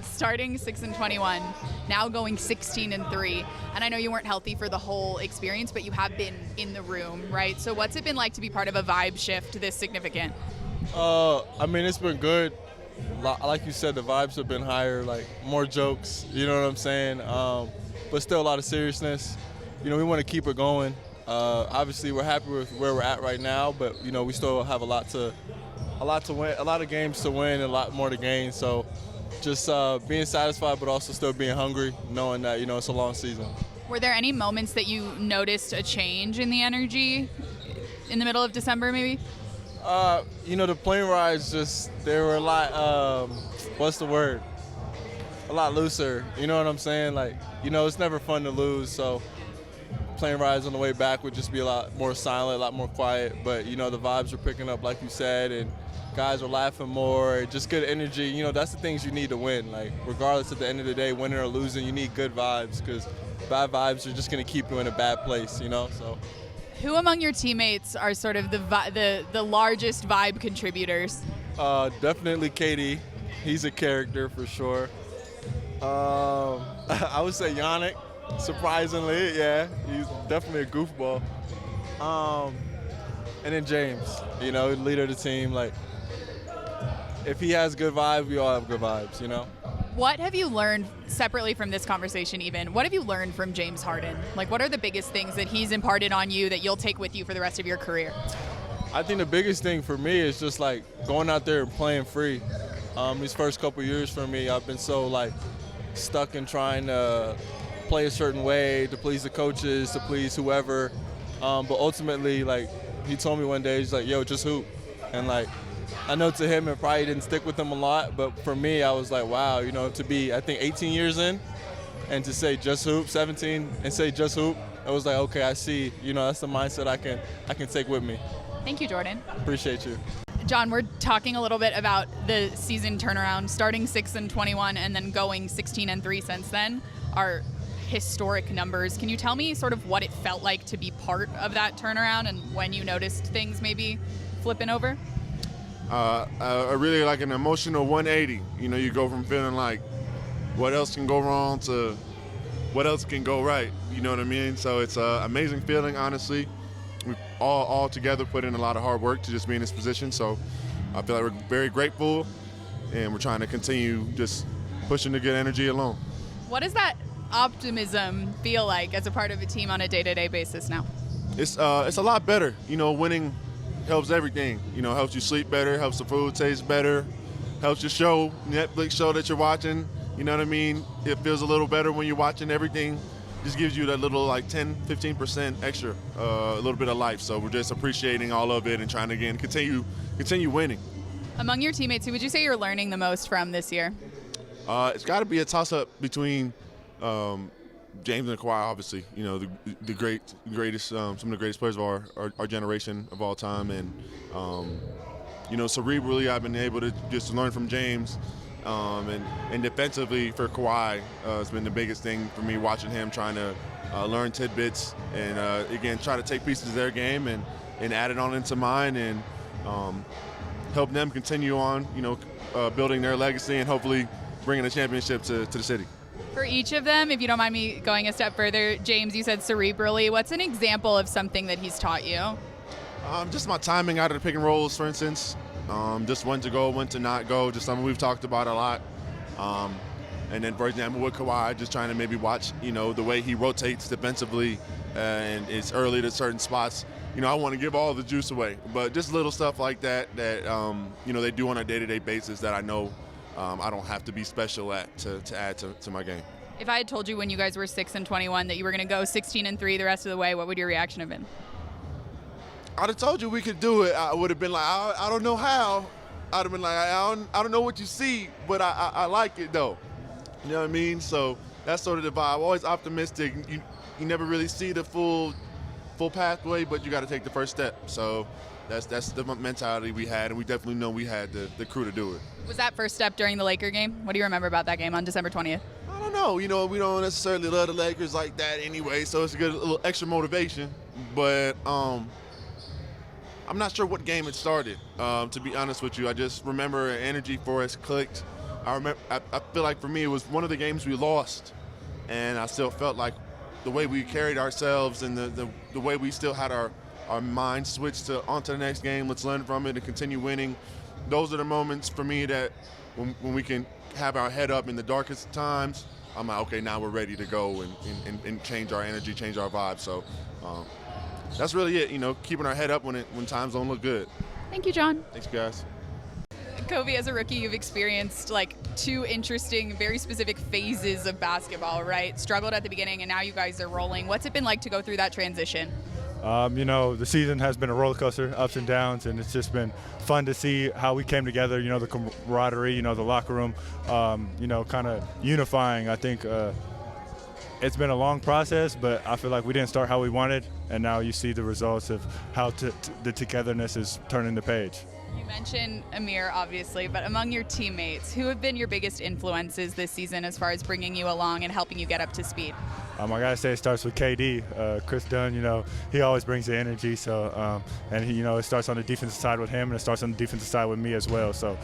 Starting 6-21, now going 16-3, and I know you weren't healthy for the whole experience, but you have been in the room, right? So what's it been like to be part of a vibe shift this significant? I mean, it's been good. Like you said, the vibes have been higher, like more jokes, you know what I'm saying? But still a lot of seriousness. You know, we want to keep it going. Obviously, we're happy with where we're at right now, but you know, we still have a lot to win, a lot of games to win, and a lot more to gain. So just being satisfied, but also still being hungry, knowing that, you know, it's a long season. Were there any moments that you noticed a change in the energy in the middle of December, maybe? You know, the plane rides they were a lot, what's the word? A lot looser, you know what I'm saying? Like, you know, it's never fun to lose, so plane rides on the way back would just be a lot more silent, a lot more quiet, but, you know, the vibes were picking up, like you said, and guys were laughing more, just good energy. You know, that's the things you need to win. Like, regardless at the end of the day, winning or losing, you need good vibes, because bad vibes are just going to keep you in a bad place, you know, so. Who among your teammates are sort of the largest vibe contributors? Definitely KD. He's a character for sure. I would say Yanic, surprisingly, yeah. He's definitely a goofball. And then James, you know, leader of the team. Like, if he has good vibes, we all have good vibes, you know? What have you learned, separately from this conversation even, what have you learned from James Harden? Like, what are the biggest things that he's imparted on you that you'll take with you for the rest of your career? I think the biggest thing for me is just, like, going out there and playing free. These first couple years for me, I've been so, like, stuck in trying to play a certain way to please the coaches, to please whoever. But ultimately, like, he told me one day, he's like, yo, just hoop. And, like, I know to him it probably didn't stick with him a lot, but for me, I was like, wow, you know, to be, I think, 18 years in and to say just hoop, 17, and say just hoop, I was like, okay, I see. You know, that's the mindset I can take with me. Thank you, Jordan. Appreciate you. John, we're talking a little bit about the season turnaround, starting 6-21 and then going 16-3 since then are historic numbers. Can you tell me sort of what it felt like to be part of that turnaround and when you noticed things maybe flipping over? Really like an emotional 180. You know, you go from feeling like what else can go wrong to what else can go right. You know what I mean? So it's an amazing feeling, honestly. We've all together put in a lot of hard work to just be in this position. So I feel like we're very grateful, and we're trying to continue just pushing the good energy along. What does that optimism feel like as a part of a team on a day-to-day basis now? It's a lot better. You know, winning helps everything. You know, helps you sleep better, helps the food taste better, helps your show, Netflix show that you're watching. You know what I mean? It feels a little better when you're watching everything. Just gives you that little like 10, 15% extra, a little bit of life. So we're just appreciating all of it and trying to, again, continue winning. Among your teammates, who would you say you're learning the most from this year? It's got to be a toss-up between James and Kawhi, obviously. You know, the greatest, some of the greatest players of our generation of all time. And, you know, cerebrally, I've been able to just learn from James. And defensively for Kawhi, it's been the biggest thing for me, watching him trying to learn tidbits and, again, try to take pieces of their game and add it on into mine and help them continue on, you know, building their legacy and hopefully bringing a championship to the city. For each of them, if you don't mind me going a step further, James, you said cerebrally. What's an example of something that he's taught you? Just my timing out of the pick and rolls, for instance. Just when to go, when to not go, just something we've talked about a lot. And then, for example, with Kawhi, just trying to maybe watch, you know, the way he rotates defensively and it's early to certain spots. You know, I want to give all the juice away. But just little stuff like that, you know, they do on a day-to-day basis that I know I don't have to be special at to add to my game. If I had told you when you guys were 6-21 that you were going to go 16-3 the rest of the way, what would your reaction have been? I'd have told you we could do it. I would have been like, I don't know how. I'd have been like, I don't know what you see, but I like it though. You know what I mean? So that's sort of the vibe. Always optimistic. You never really see the full pathway, but you got to take the first step. So that's the mentality we had, and we definitely know we had the crew to do it. Was that first step during the Laker game? What do you remember about that game on December 20th? I don't know. You know, we don't necessarily love the Lakers like that anyway, so it's a good little extra motivation. But I'm not sure what game it started, to be honest with you. I just remember energy for us clicked. I feel like for me it was one of the games we lost, and I still felt like the way we carried ourselves and the way we still had our mind switched to onto the next game. Let's learn from it and continue winning. Those are the moments for me that when we can have our head up in the darkest times, I'm like, okay, now we're ready to go and change our energy, change our vibe. So that's really it, keeping our head up when times don't look good. Thank you, John. Thanks, guys. Kobe, as a rookie, you've experienced like two interesting, very specific phases of basketball, right? Struggled at the beginning, and now you guys are rolling. What's it been like to go through that transition? The season has been a roller coaster, ups and downs, and it's just been fun to see how we came together, the camaraderie, the locker room, kind of unifying. I think it's been a long process, but I feel like we didn't start how we wanted, and now you see the results of how the togetherness is turning the page. You mentioned Amir, obviously, but among your teammates, who have been your biggest influences this season as far as bringing you along and helping you get up to speed? I gotta say it starts with KD, Chris Dunn. He always brings the energy. So, and he, it starts on the defensive side with him, and it starts on the defensive side with me as well. So,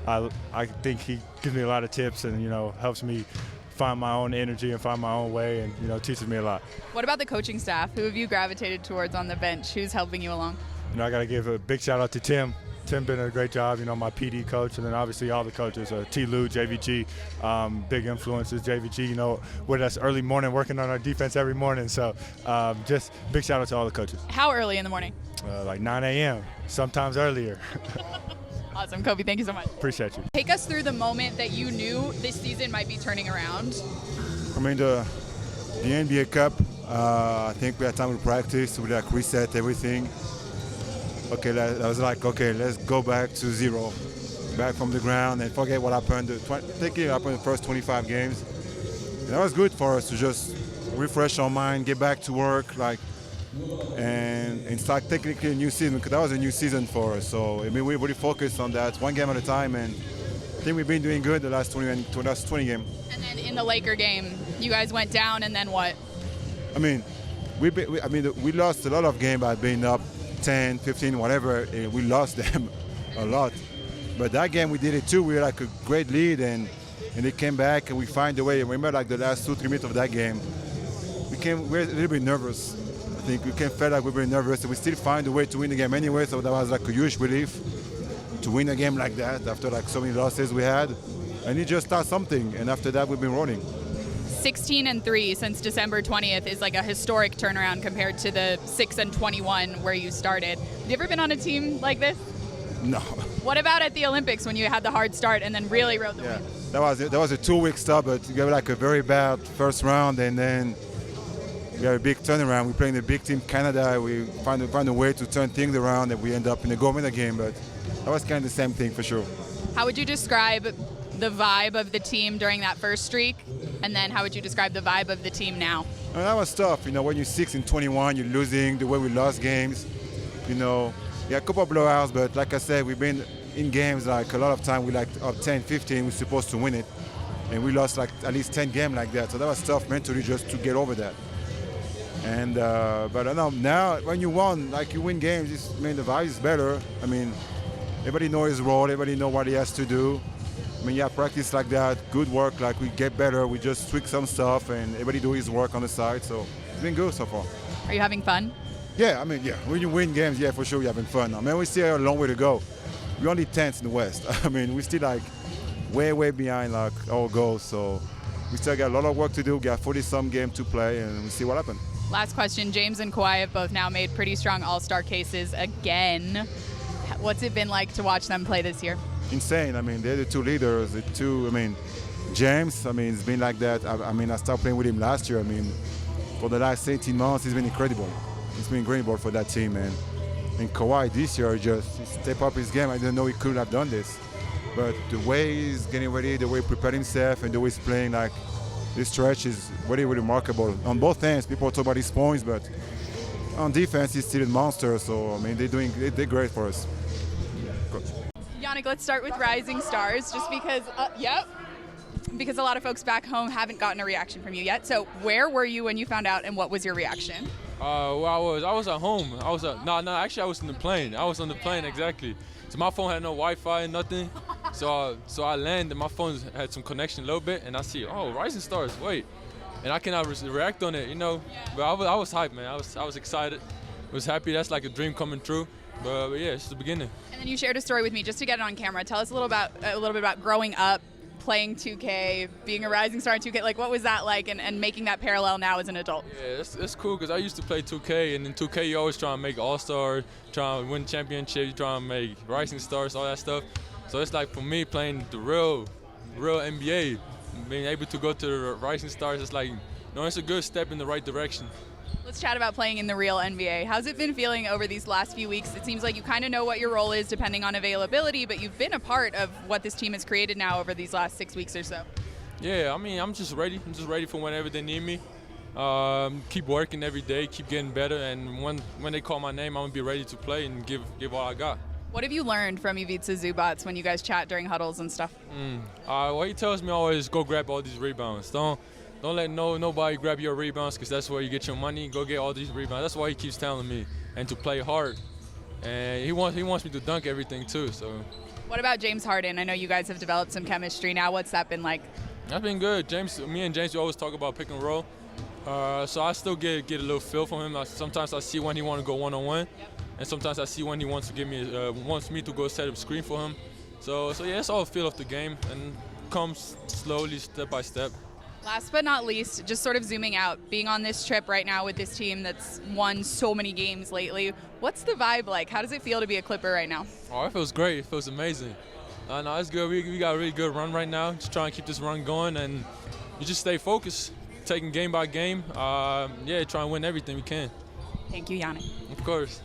I think he gives me a lot of tips and helps me find my own energy and find my own way, and teaches me a lot. What about the coaching staff? Who have you gravitated towards on the bench? Who's helping you along? I got to give a big shout out to Tim. Tim been a great job, my PD coach, and then obviously all the coaches, T. Lou, JVG, big influences, JVG, with us early morning working on our defense every morning. So just big shout out to all the coaches. How early in the morning? Like 9 a.m., sometimes earlier. Awesome. Kobe, thank you so much. Appreciate you. Take us through the moment that you knew this season might be turning around. The NBA Cup, I think we had time to practice, we reset everything. Okay, I was like, okay, let's go back to zero, back from the ground and forget what happened. Thinking happened the first 25 games. And that was good for us to just refresh our mind, get back to work, and start technically a new season, because that was a new season for us. So we really focused on that, one game at a time, and I think we've been doing good the last 20 games. And then in the Laker game, you guys went down, and then what? We lost a lot of games by being up 10, 15, whatever. We lost them a lot. But that game we did it too. We had a great lead, and they came back, and we find a way. Remember, the last 2-3 minutes of that game, we were a little bit nervous. I think we felt like we were nervous, and we still find a way to win the game anyway. So that was a huge relief to win a game like that after so many losses we had. And it just started something, and after that we've been rolling. 16-3 since December 20th is like a historic turnaround compared to the 6-21 where you started. Have you ever been on a team like this? No. What about at the Olympics when you had the hard start and then really rode the win? That was a 2-week stop, but you got a very bad first round, and then we had a big turnaround. We're playing the big team Canada. We find a way to turn things around, and we end up in a gold medal game. But that was kind of the same thing for sure. How would you describe the vibe of the team during that first streak? And then how would you describe the vibe of the team now? That was tough. When you're 6-21, you're losing the way we lost games. A couple of blowouts, but like I said, we've been in games a lot of time. We up 10-15, we're supposed to win it. And we lost at least 10 games like that. So that was tough mentally just to get over that. And but I know now when you won, you win games, the vibe is better. Everybody knows his role, everybody knows what he has to do. Practice like that, good work, we get better, we just tweak some stuff, and everybody do his work on the side, so it's been good so far. Are you having fun? Yeah, when you win games, yeah, for sure you're having fun. We still have a long way to go. We're only 10th in the West. We're still way behind our goals, so we still got a lot of work to do, we got 40-some games to play, and we'll see what happens. Last question, James and Kawhi have both now made pretty strong all-star cases again. What's it been like to watch them play this year? Insane. They're the two leaders. James, it's been like that. I started playing with him last year. For the last 18 months, he's been incredible. It's been incredible for that team. And Kawhi this year he stepped up his game. I didn't know he could have done this. But the way he's getting ready, the way he prepared himself, and the way he's playing, this stretch is really, really remarkable. On both ends, people talk about his points, but on defense, he's still a monster. So, they're great for us. Yanic, let's start with Rising Stars, just because, because a lot of folks back home haven't gotten a reaction from you yet. So where were you when you found out, and what was your reaction? Where I was at home. Actually I was in the plane. I was on the plane, exactly. So my phone had no Wi-Fi and nothing. So I land and my phone had some connection a little bit, and I see, oh, Rising Stars, wait. And I cannot react on it, you know. But I was hyped, man. I was excited. I was happy. That's like a dream coming true. But yeah, it's the beginning. And then you shared a story with me just to get it on camera. Tell us a little bit about growing up, playing 2K, being a Rising Star in 2K. Like, what was that like, and making that parallel now as an adult? Yeah, it's cool because I used to play 2K, and in 2K you always try to make All-Star, try to win championship, you try to make Rising Stars, all that stuff. So it's like for me playing the real NBA, being able to go to the Rising Stars, it's like, no, it's a good step in the right direction. Let's chat about playing in the real NBA. How's it been feeling over these last few weeks? It seems like you kind of know what your role is depending on availability, but you've been a part of what this team has created now over these last 6 weeks or so. Yeah, I mean, I'm just ready. I'm just ready for whenever they need me. Keep working every day, keep getting better, and when they call my name, I'm going to be ready to play and give all I got. What have you learned from Ivica Zubats when you guys chat during huddles and stuff? What he tells me always, go grab all these rebounds. Don't let nobody grab your rebounds, because that's where you get your money. Go get all these rebounds. That's why he keeps telling me, and to play hard. And he wants me to dunk everything too. So. What about James Harden? I know you guys have developed some chemistry now. What's that been like? That's been good. Me and James, we always talk about pick and roll. So I still get a little feel from him. Sometimes I see when he want to go one-on-one, and sometimes I see when he wants to wants me to go set up screen for him. So yeah, it's all a feel of the game, and comes slowly, step by step. Last but not least, just sort of zooming out, being on this trip right now with this team that's won so many games lately, what's the vibe like? How does it feel to be a Clipper right now? Oh, it feels great. It feels amazing. No, it's good. We got a really good run right now. Just trying to keep this run going, and you just stay focused, taking game by game. Yeah, try and win everything we can. Thank you, Yanic. Of course.